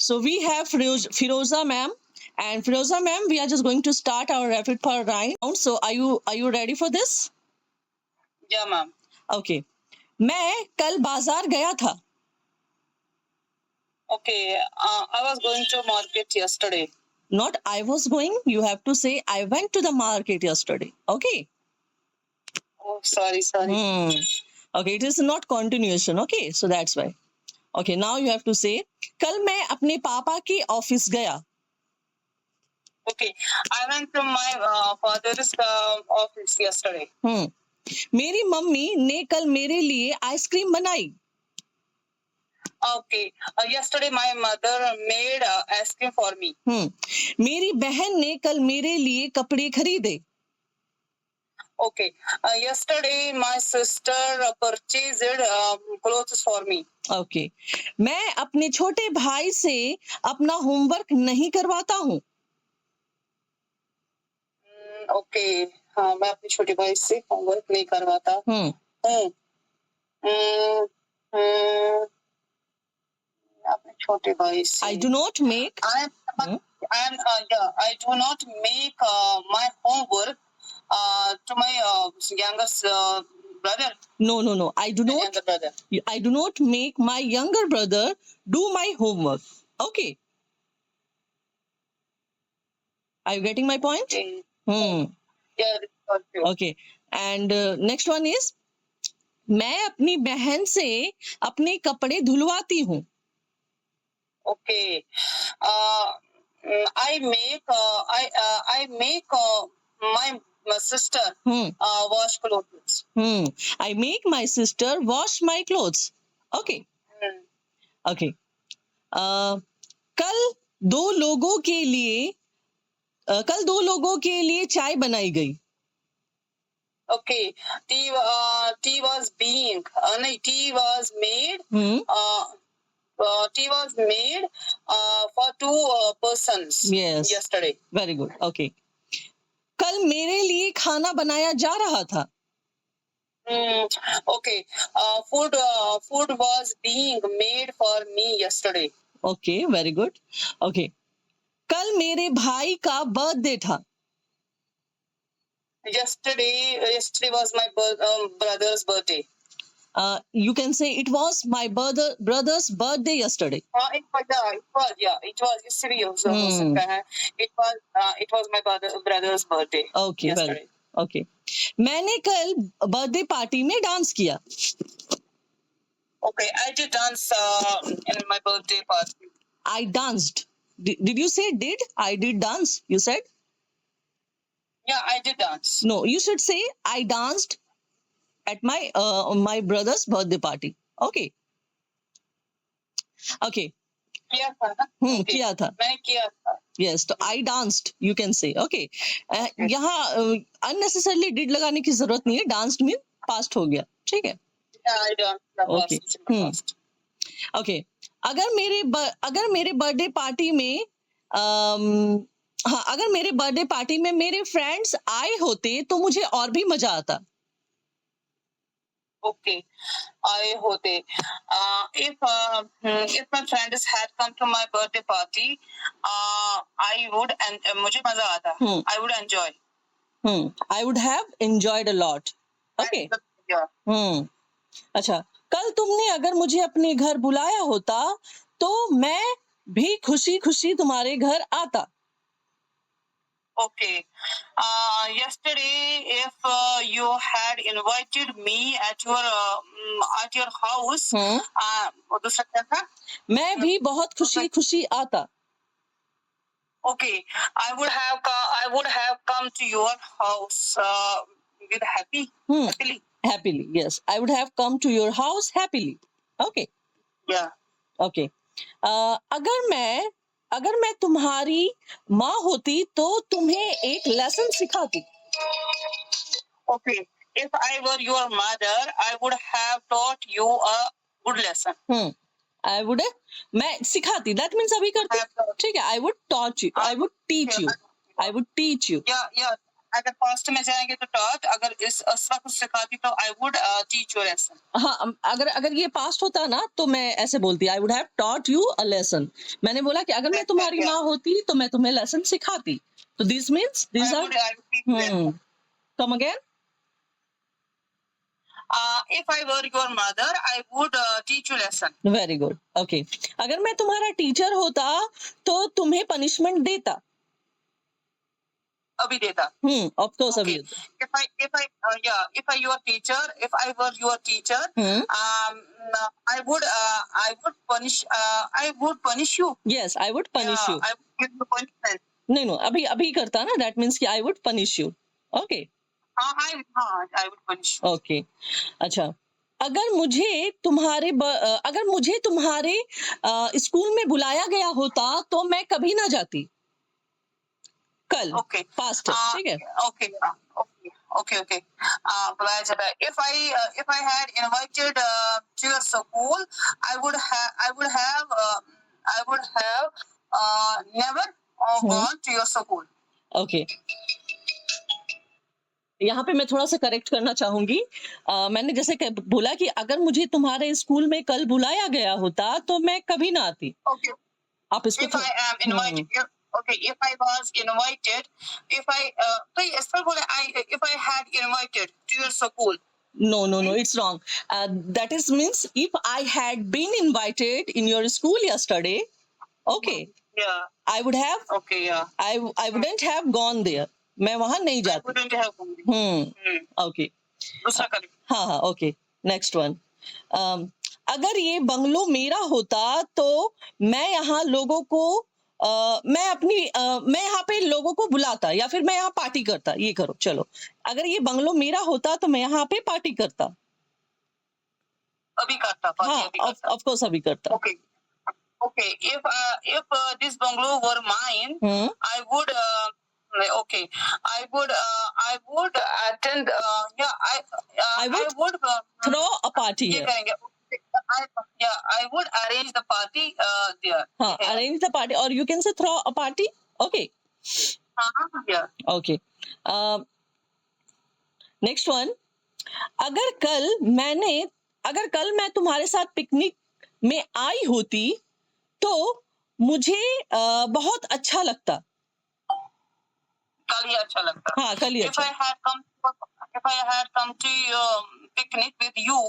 So we have Firoza ma'am, and Firoza ma'am, we are just going to start our rapid fire round. So are you ready for this? Yeah, ma'am. Okay. मैं कल बाजार गया था. Okay, I was going to market yesterday. Not I was going. You have to say I went to the market yesterday. Okay. Oh, sorry. Okay, it is not continuation. Okay, so that's why. Okay, now you have to say कल मैं अपने पापा के office गया. Okay, I went to my father's office yesterday. मेरी mummy ने कल मेरे लिए आइसक्रीम बनाई. Okay, yesterday my mother made ice cream for me. मेरी बहन ने कल मेरे लिए कपड़े खरीदे. Okay, yesterday my sister purchased clothes for me. Okay, मैं अपने छोटे भाई से अपना होमवर्क नहीं करवाता हूँ. Okay, हाँ, मैं अपने छोटे भाई से होमवर्क नहीं करवाता हूँ. अपने छोटे भाई से. I do not make. I do not make my homework to my younger brother. No. I do not. Younger brother. I do not make my younger brother do my homework. Okay. Are you getting my point? Okay. Yeah. Okay. And next one is मैं अपनी बहन से अपने कपड़े धुलवाती हूँ. Okay. I make my sister wash clothes. I make my sister wash my clothes. Okay. Okay. कल दो लोगों के लिए चाय बनाई गई. Okay, tea was made. Tea was made for two persons. Yes. Yesterday. Very good. Okay. कल मेरे लिए खाना बनाया जा रहा था. Okay. Food was being made for me yesterday. Okay, very good. Okay. कल मेरे भाई का बर्थडे था. Yesterday was my brother's birthday. You can say it was my brother's birthday yesterday. It was yesterday also. It was my brother's birthday. Okay, yesterday. Okay. मैंने कल birthday party में dance किया. Okay, I did dance in my birthday party. I danced. Did you say did? I did dance. You said? Yeah, I did dance. No, you should say I danced at my brother's birthday party. Okay. Okay. किया था ना? किया था. मैंने किया था. Yes, तो I danced. You can say. Okay. यहाँ unnecessarily did लगाने की जरूरत नहीं है. Danced में past हो गया. ठीक है? Yeah, I danced. Okay. Okay. अगर मेरे बर्थडे पार्टी में अगर मेरे बर्थडे पार्टी में मेरे फ्रेंड्स आए होते तो मुझे और भी मजा आता. Okay, आए होते. If my friends had come to my birthday party, I would मुझे मजा आता. I would enjoy. I would have enjoyed a lot. Okay. Yeah. अच्छा, कल तुमने अगर मुझे अपने घर बुलाया होता तो मैं भी खुशी खुशी तुम्हारे घर आता. Okay. Yesterday, if you had invited me at your house, दूसरा क्या था? मैं भी बहुत खुशी खुशी आता. Okay, I would have come to your house with happily. Yes, I would have come to your house happily. Okay. Yeah. Okay. अगर मैं तुम्हारी माँ होती तो तुम्हें एक लेसन सिखाती. Okay, if I were your mother, I would have taught you a good lesson. मैं सिखाती. That means अभी करती. ठीक है. I would teach you. Yeah. अगर पास्ट में जाएंगे तो taught, अगर इस वक्त सिखाती तो I would teach you a lesson. हाँ, अगर अगर ये पास्ट होता ना तो मैं ऐसे बोलती I would have taught you a lesson. मैंने बोला कि अगर मैं तुम्हारी Yeah. माँ होती तो मैं तुम्हें लेसन सिखाती। तो this means this I are would teach you a lesson. Come again. If I were your mother, I would teach you lesson. Very good, okay. अगर मैं तुम्हारा टीचर होता तो तुम्हें पनिशमेंट देता। अभी देता। ऑफ कोर्स अभी Okay. देता। If I your teacher, if I were your teacher, I would punish you. Yes, I would punish you. I would give you punishment. नहीं नो, अभी अभी करता ना, दैट मीन्स कि I would punish you. Okay I would punish you. Okay, अच्छा। अगर मुझे तुम्हारे स्कूल में बुलाया गया होता तो मैं कभी ना जाती। कल, Okay. पास्ट है, ठीक है। Okay. बुलाया जाता है। If I had invited to your school, I would have never gone to your school. Okay, यहाँ पे मैं थोड़ा सा करेक्ट करना चाहूंगी। मैंने जैसे बोला कि अगर मुझे तुम्हारे स्कूल में कल बुलाया गया होता तो मैं कभी ना आती। Okay. आप इसको If I am invited, if I was invited, तो इस पर बोले if I had invited to your school. No, it's wrong. That is means if I had been invited in your school yesterday, okay, Yeah. I would have, Okay. Yeah. I wouldn't have gone there. मैं वहां नहीं I जाती। wouldn't have gone. Okay, दूसरा करें। हाँ, okay, next one. अगर ये bungalow मेरा होता तो मैं यहाँ लोगों को मैं यहाँ पे लोगों को बुलाता या फिर मैं यहाँ पार्टी करता। ये करो, चलो। अगर ये बंगलो मेरा होता तो मैं यहाँ पे पार्टी करता। अभी करता। हाँ, ऑफ कोर्स अभी करता। Okay. If this bungalow were mine, I would I would attend. I would throw a party ये है। करेंगे। I would arrange the party there. हाँ, अरेंज द पार्टी और you can say throw a party. Okay, Yeah. Okay. Next one. अगर कल मैं तुम्हारे साथ पिकनिक में आई होती तो मुझे बहुत अच्छा लगता। कल ही अच्छा लगता। हाँ, कल ही If अच्छा। I had come to your picnic with you,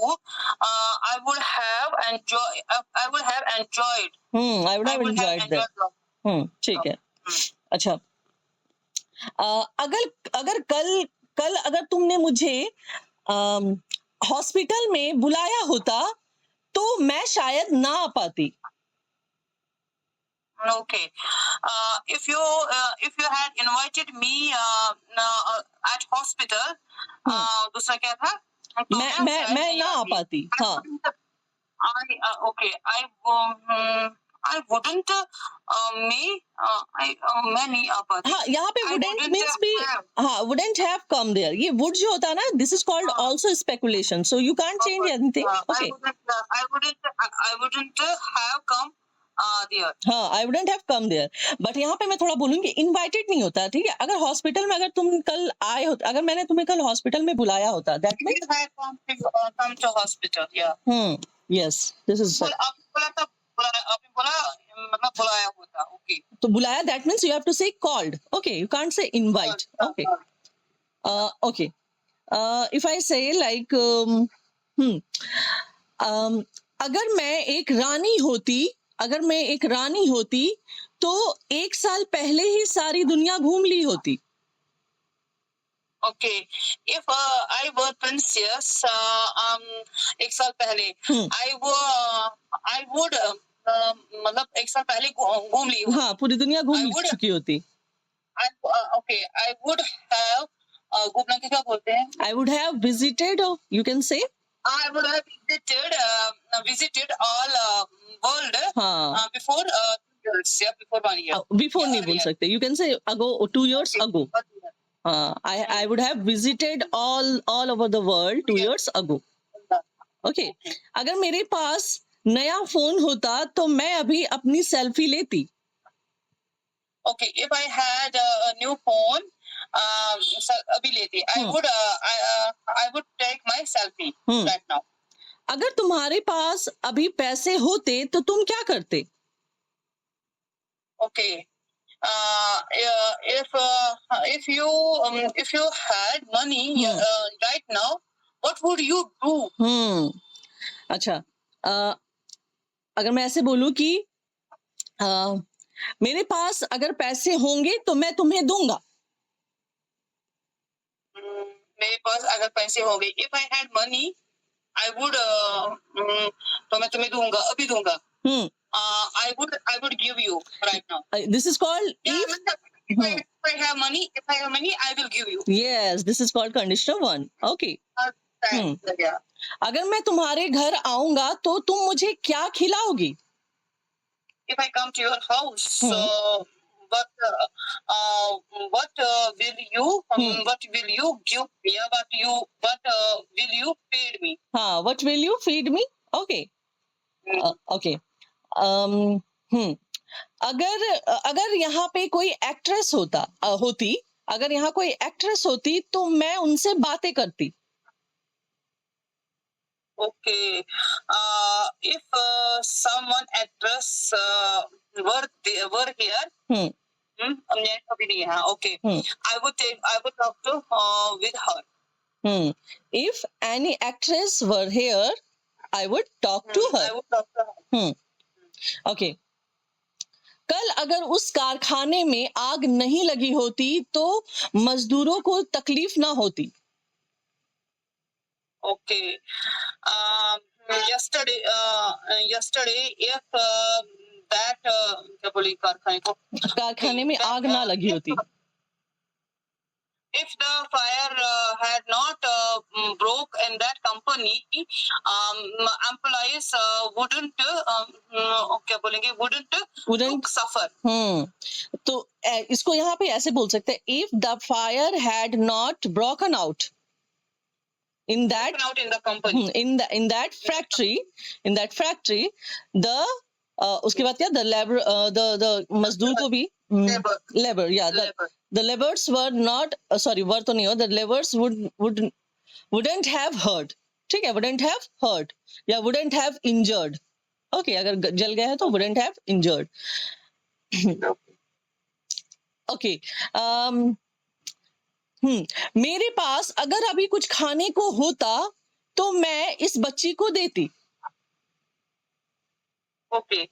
I would have enjoyed. I would have enjoyed that. ठीक है। अच्छा, कल अगर तुमने मुझे हॉस्पिटल में बुलाया होता तो मैं शायद ना आ पाती। Okay. If you had invited me at hospital, दूसरा क्या था? मैं ना आ पाती। हाँ। I wouldn't मैं नहीं आ पाती। हाँ, यहाँ पे wouldn't means भी, हाँ, wouldn't have come there। ये would जो होता है ना, this is called also speculation, so you can't change anything. Okay. I wouldn't have come there. हाँ, I wouldn't have come there. But यहाँ पे मैं थोड़ा बोलूंगी invited नहीं होता, ठीक है। अगर हॉस्पिटल में अगर तुम कल आए हो, अगर मैंने तुम्हें कल हॉस्पिटल में बुलाया होता, that means come to hospital. Yeah. Yes, this is आपने बोला मतलब बुलाया होता। Okay. तो बुलाया, that means you have to say called. Okay, you can't say invite. Okay. Okay. If I say like अगर मैं एक रानी होती तो 1 साल पहले ही सारी दुनिया घूम ली होती। Okay. If I were princess, 1 साल पहले, I would मतलब 1 साल पहले घूम ली। हाँ, पूरी दुनिया घूम चुकी होती। Okay. I would have घूमना क्या बोलते हैं? I would have visited, or you can say. I would have visited all world before 2 years. Yeah, before 1 year. Before नहीं बोल सकते. You can say ago, 2 years ago. I would have visited all over the world 2 years ago. Okay. अगर मेरे पास नया phone होता तो मैं अभी अपनी सेल्फी लेती। Okay, if I had a new phone, अभी लेती. I would take my selfie right now. अगर तुम्हारे पास अभी पैसे होते तो तुम क्या करते? Okay. If you had money right now, what would you do? अच्छा, अगर मैं ऐसे बोलूं कि मेरे पास अगर पैसे होंगे तो मैं तुम्हें दूंगा. मेरे पास अगर पैसे होंगे, if I had money, I would तो मैं तुम्हें दूंगा, अभी दूंगा. I would give you right now. This is called if I have money, I will give you. Yes, this is called conditional one. Okay. Yeah. अगर मैं तुम्हारे घर आऊंगा तो तुम मुझे क्या खिलाओगी? If I come to your house, so what will you give me? What will you feed me? हाँ, what will you feed me? Okay. Okay. अगर यहाँ पे कोई एक्ट्रेस होती, अगर यहाँ कोई एक्ट्रेस होती तो मैं उनसे बातें करती. Okay. If someone actress were here, अभी नहीं है. Okay. I would talk to with her. If any actress were here, I would talk to her. I would talk to her. Okay. कल अगर उस कारखाने में आग नहीं लगी होती तो मजदूरों को तकलीफ ना होती. Okay. Yesterday, if that क्या बोली कारखाने में आग ना लगी होती. If the fire had not broke in that company, employees wouldn't suffer. तो इसको यहाँ पे ऐसे बोल सकते हैं, if the fire had not broken out in that in the company, in that factory, the उसके बाद क्या, the मजदूर को भी labor, yeah, the laborers were not were तो नहीं हो, the laborers wouldn't have hurt. ठीक है, wouldn't have hurt या wouldn't have injured. Okay, अगर जल गया है तो wouldn't have injured. Okay. मेरे पास अगर अभी कुछ खाने को होता तो मैं इस बच्ची को देती. Okay.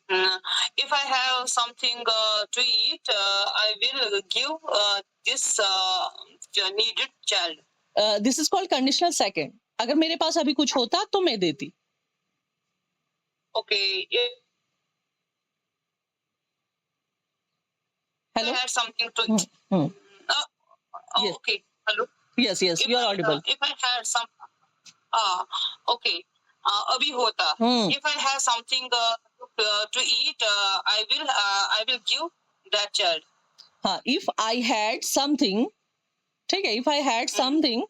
If I have something to eat, I will give this needed child. This is called conditional second. अगर मेरे पास अभी कुछ होता तो मैं देती. Okay. Hello. I had something to eat. Yes. Okay. Hello. Yes, you are audible. If I had some, okay. अभी होता. If I have something to eat, I will give that child. हाँ, if I had something, ठीक है, if I had something,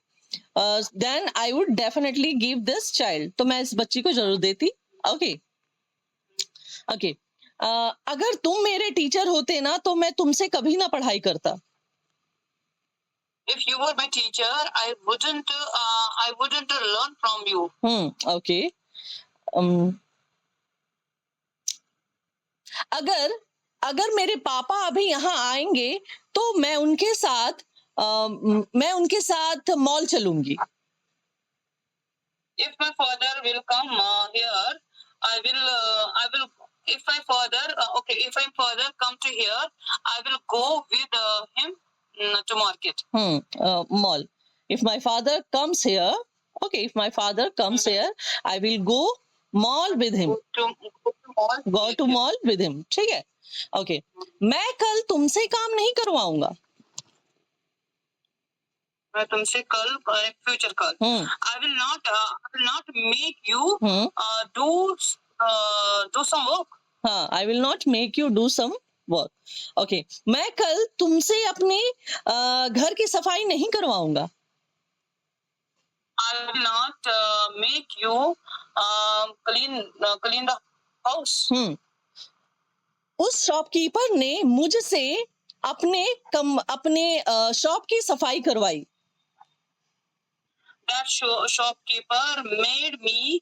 then I would definitely give this child. तो मैं इस बच्ची को जरूर देती. Okay. Okay. अगर तुम मेरे टीचर होते ना तो मैं तुमसे कभी ना पढ़ाई करता. If you were my teacher, I wouldn't learn from you. Okay. अगर मेरे पापा अभी यहाँ आएंगे तो मैं उनके साथ mall चलूंगी. If my father will come here, I will. If my father come to here, I will go with him to market. Mall. If my father comes here, I will go mall with him. Go to mall with him. ठीक है. Okay. मैं कल तुमसे काम नहीं करवाऊंगा. मैं तुमसे कल फ्यूचर कल. I will not make you do some work. हाँ, I will not make you do some work. Okay. मैं कल तुमसे अपने घर की सफाई नहीं करवाऊंगा. I will not make you clean the house. उस शॉपकीपर ने मुझसे अपने शॉप की सफाई करवाई. That shopkeeper made me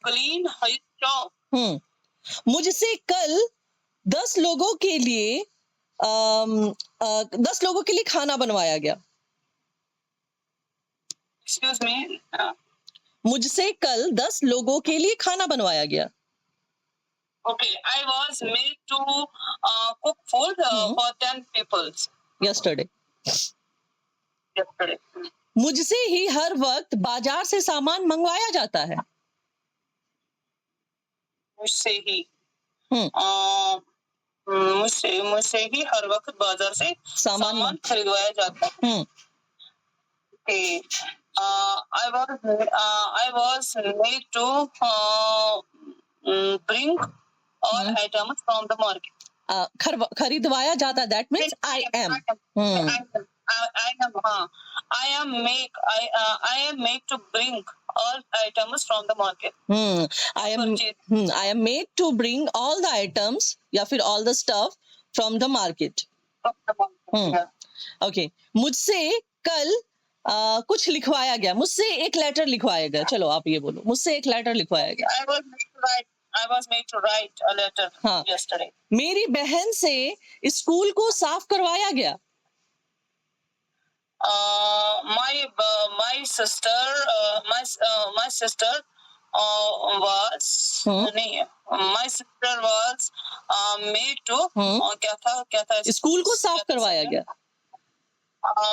clean his shop. मुझसे कल 10 लोगों के लिए 10 लोगों के लिए खाना बनवाया गया. Excuse me. मुझसे कल 10 लोगों के लिए खाना बनवाया गया. Okay, I was made to cook food for 10 people yesterday. yesterday. मुझसे ही हर वक्त बाजार से सामान मंगवाया जाता है. मुझसे ही हम्म मुझसे ही हर वक्त बाजार से सामान खरीदवाया जाता है. Okay. I was made to bring all items from the market. खरीदवाया जाता, that means I am. I am made to bring all items from the market. I am made to bring all the items या फिर all the stuff from the market. Okay. मुझसे कल कुछ लिखवाया गया. मुझसे एक लेटर लिखवाया गया. चलो आप ये बोलो. मुझसे एक लेटर लिखवाया गया. I was made to write a letter yesterday. मेरी बहन से स्कूल को साफ करवाया गया. My sister was made to क्या था स्कूल को साफ करवाया गया.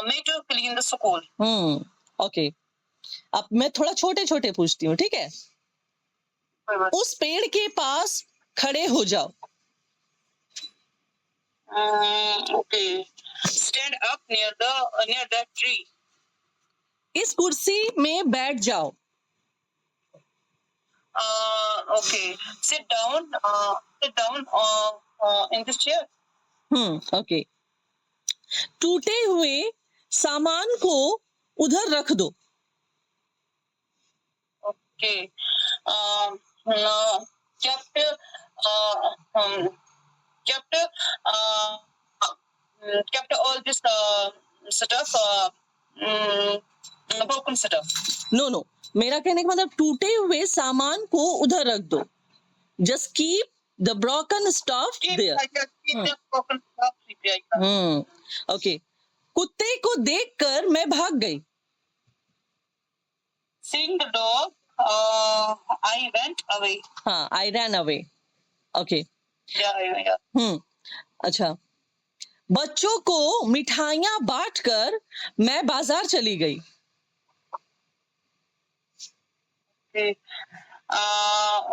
made to clean the school. Okay. अब मैं थोड़ा छोटे छोटे पूछती हूँ, ठीक है. उस पेड़ के पास खड़े हो जाओ. Okay. Stand up near that tree. इस कुर्सी में बैठ जाओ. Okay. Sit down in this chair. Okay. टूटे हुए सामान को उधर रख दो. Okay. Kept all this stuff broken stuff. No. मेरा कहने का मतलब टूटे हुए सामान को उधर रख दो. Just keep the broken stuff there. Keep the broken stuff there. Okay. कुत्ते को देखकर मैं भाग गई. Seeing the dog, I went away. I ran away. Okay. Yeah. अच्छा. बच्चों को मिठाइयां बांटकर मैं बाजार चली गई.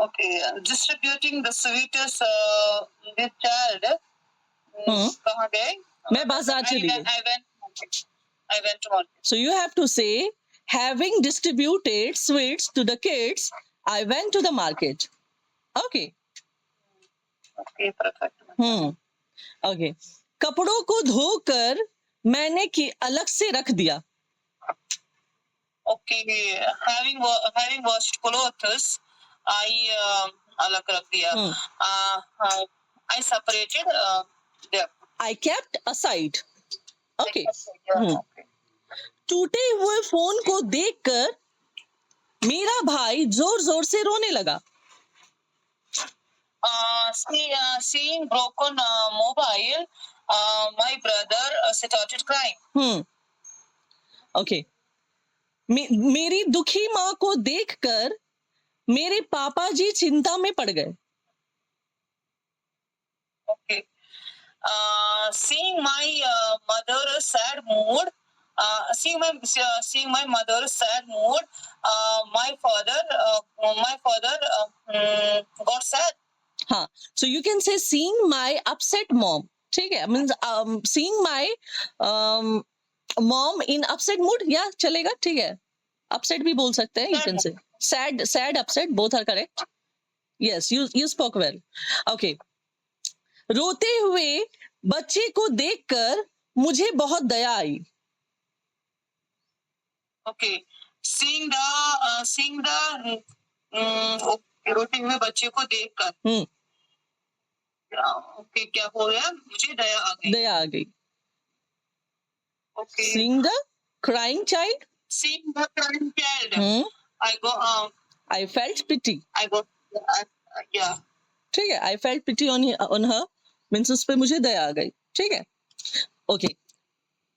Okay. Distributing the sweetest with child. कहाँ गए? मैं बाजार चली गई. I went to market. So you have to say, having distributed sweets to the kids, I went to the market. Okay. Okay, perfect. Okay. कपड़ों को धोकर मैंने अलग से रख दिया. Okay, having washed clothes, I अलग रख दिया. I separated them. I kept aside. Okay. टूटे हुए फोन को देखकर मेरा भाई जोर जोर से रोने लगा. Seeing broken mobile, my brother started crying. Okay. मेरी दुखी माँ को देखकर मेरे पापा जी चिंता में पड़ गए. Okay. Seeing my mother's sad mood, my father got sad. So you can say seeing my upset mom. ठीक है. Means seeing my mom in upset mood. या चलेगा. ठीक है. Upset भी बोल सकते हैं. You can say sad, upset. Both are correct. Yes, you spoke well. Okay. रोते हुए बच्चे को देखकर मुझे बहुत दया आई. Okay. Seeing the रोते हुए बच्चे को देखकर ओके क्या हो गया, मुझे दया आ गई. दया आ गई. Okay. Seeing the crying child, Seeing the crying child, I go. I felt pity. I got. Yeah. ठीक है, I felt pity on her means उस पे मुझे दया आ गई. ठीक है, ओके.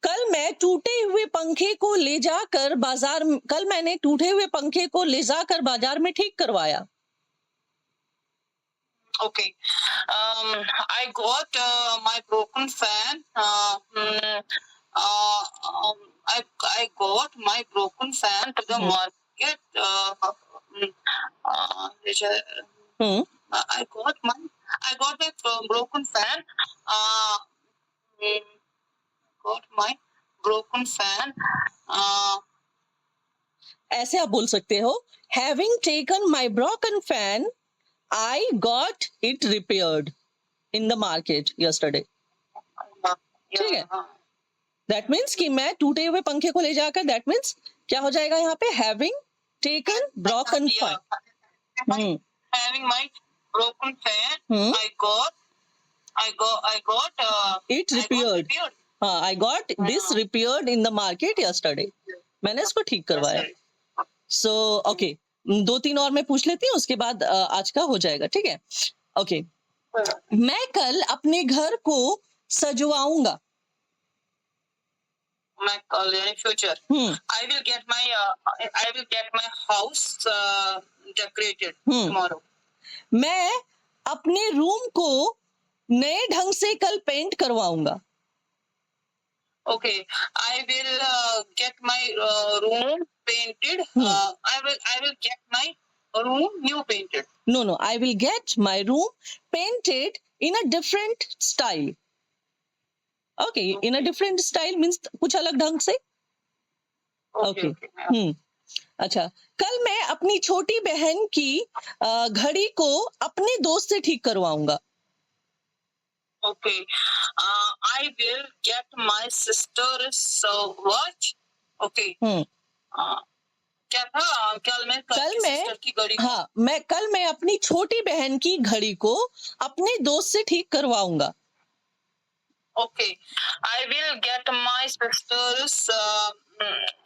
कल मैंने टूटे हुए पंखे को ले जाकर बाजार में ठीक करवाया. Okay. I got my broken fan. I got my broken fan to the market. I got my broken fan. Got my broken fan. ऐसे आप बोल सकते हो, having taken my broken fan, I got it repaired in the market yesterday. ठीक है, that means कि मैं टूटे हुए पंखे को ले जाकर, that means क्या हो जाएगा यहाँ पे, having taken broken fan. Having my broken fan, I got it repaired. हाँ, I got this repaired in the market yesterday. मैंने इसको ठीक करवाया. So okay, 2-3 और मैं पूछ लेती हूँ, उसके बाद आज का हो जाएगा. ठीक है, ओके. मैं कल अपने घर को सजवाऊंगा. मैं कल यानी future. I will get my house decorated tomorrow. मैं अपने रूम को नए ढंग से कल पेंट करवाऊंगा. Okay, I will get my room painted. I will get my room new painted. No, I will get my room painted in a different style. Okay, in a different style means कुछ अलग ढंग से. Okay. अच्छा, कल मैं अपनी छोटी बहन की घड़ी को अपने दोस्त से ठीक करवाऊंगा. Okay, I will get my sister's watch. Okay. क्या था, कल मैं सिस्टर की घड़ी. हाँ, कल मैं अपनी छोटी बहन की घड़ी को अपने दोस्त से ठीक करवाऊंगा. Okay, I will get my sister's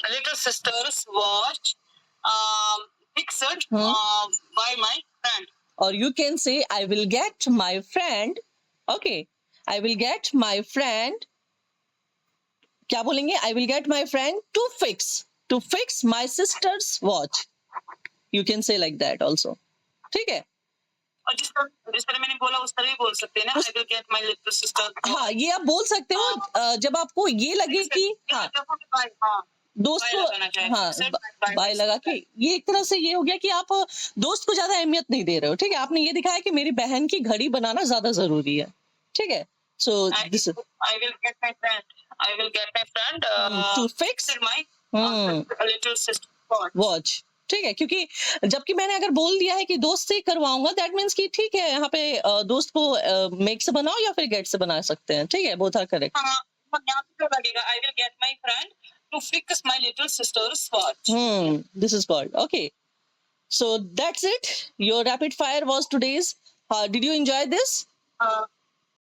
little sister's watch fixed by my friend. Or you can say I will get my friend. Okay, I will get my friend. क्या बोलेंगे? I will get my friend to fix my sister's watch. You can say like that also. ठीक है? और जिस तरह मैंने बोला उस तरह ही बोल सकते हैं ना. I will get my little sister. हाँ, ये आप बोल सकते हो जब आपको ये लगे कि हाँ दोस्त को, हाँ बाय लगा के, ये एक तरह से ये हो गया कि आप दोस्त को ज्यादा अहमियत नहीं दे रहे हो. ठीक है, आपने ये दिखाया कि मेरी बहन की घड़ी बनाना ज्यादा जरूरी है. ठीक है, so this I will get my friend to fix my little sister watch. ठीक है, क्योंकि जबकि मैंने अगर बोल दिया है कि दोस्त से करवाऊंगा, दैट मीन्स कि ठीक है, यहाँ पे दोस्त को मेक से बनाओ या फिर गेट से बना सकते हैं. ठीक है, बोथ आर करेक्ट. यहाँ पे लगेगा I will get my friend to fix my little sister's watch. This is called. Okay, so that's it. Your rapid fire was today's. Did you enjoy this?